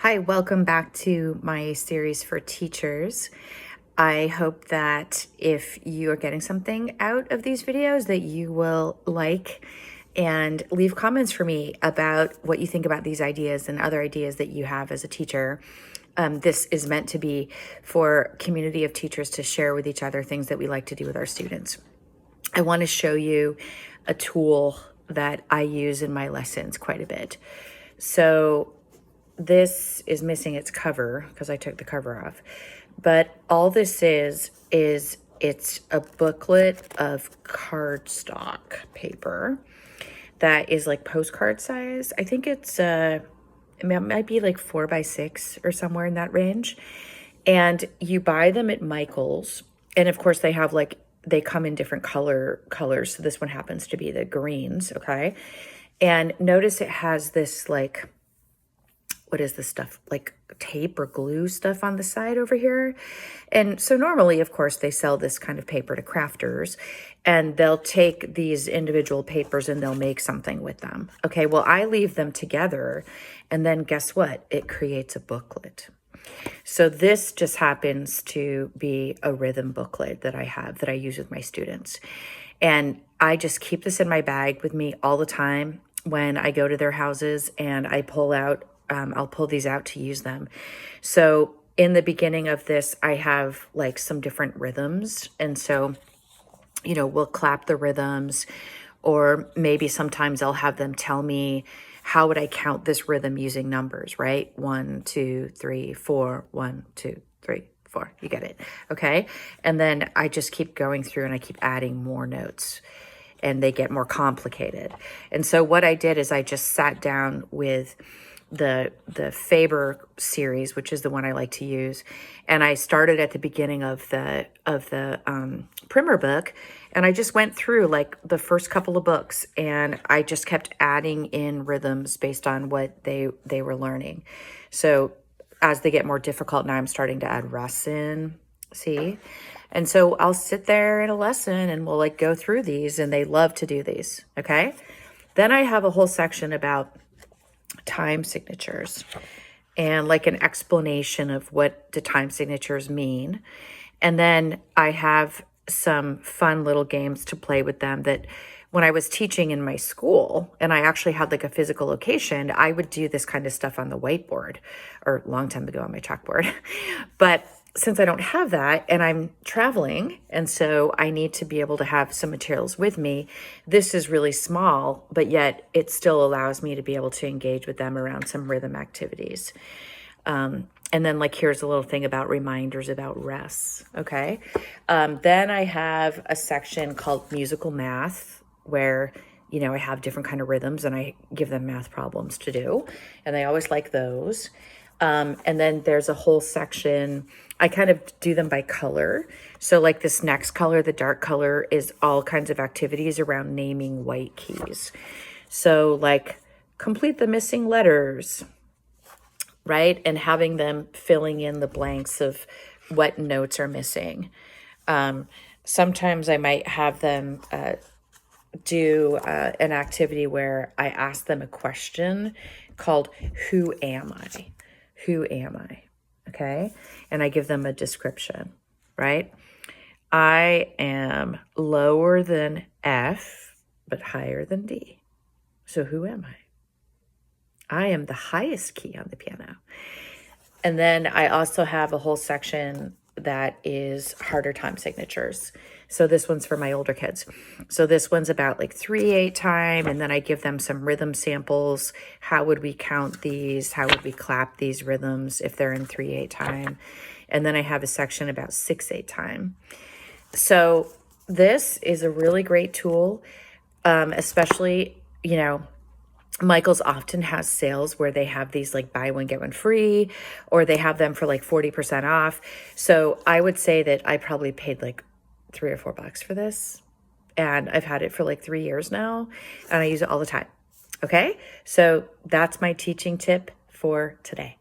Hi, welcome back to my series for teachers. I hope that if you are getting something out of these videos that you will like and leave comments for me about what you think about these ideas and other ideas that you have as a teacher. This is meant to be for a community of teachers to share with each other things that we like to do with our students. I want to show you a tool that I use in my lessons quite a bit. So this is missing its cover because I took the cover off. But all this is it's a booklet of cardstock paper that is like postcard size. I think it might be like 4x6 or somewhere in that range. And you buy them at Michael's. And of course they have they come in different colors. So this one happens to be the greens, okay? And notice it has this what is this stuff, like tape or glue stuff on the side over here. And so normally, of course, they sell this kind of paper to crafters and they'll take these individual papers and they'll make something with them. Okay, well, I leave them together and then guess what? It creates a booklet. So this just happens to be a rhythm booklet that I have that I use with my students. And I just keep this in my bag with me all the time when I go to their houses and I I'll pull these out to use them. So in the beginning of this, I have like some different rhythms. And so, we'll clap the rhythms, or maybe sometimes I'll have them tell me, how would I count this rhythm using numbers, right? 1, 2, 3, 4, 1, 2, 3, 4. You get it. Okay. And then I just keep going through and I keep adding more notes and they get more complicated. And so what I did is I just sat down with the Faber series, which is the one I like to use. And I started at the beginning of the primer book, and I just went through like the first couple of books, and I just kept adding in rhythms based on what they were learning. So as they get more difficult, now I'm starting to add rests in, see? And so I'll sit there in a lesson and we'll go through these, and they love to do these, okay? Then I have a whole section about time signatures and an explanation of what the time signatures mean. And then I have some fun little games to play with them that when I was teaching in my school and I actually had a physical location, I would do this kind of stuff on the whiteboard, or a long time ago on my chalkboard. But since I don't have that and I'm traveling, and so I need to be able to have some materials with me, this is really small, but yet it still allows me to be able to engage with them around some rhythm activities. And then here's a little thing about reminders about rests, okay? Then I have a section called musical math where, I have different kind of rhythms and I give them math problems to do, and they always like those. And then there's a whole section, I kind of do them by color. So this next color, the dark color, is all kinds of activities around naming white keys. So complete the missing letters, right? And having them filling in the blanks of what notes are missing. Sometimes I might have them do an activity where I ask them a question called, who am I? Who am I? Okay. And I give them a description, right? I am lower than F, but higher than D. So who am I? I am the highest key on the piano. And then I also have a whole section that is harder time signatures. So this one's for my older kids. So this one's about 3/8 time. And then I give them some rhythm samples. How would we count these? How would we clap these rhythms if they're in 3/8 time? And then I have a section about 6/8 time. So this is a really great tool, especially, Michael's often has sales where they have these buy one, get one free, or they have them for 40% off. So I would say that I probably paid $3 or $4 for this. And I've had it for 3 years now, and I use it all the time. Okay. So that's my teaching tip for today.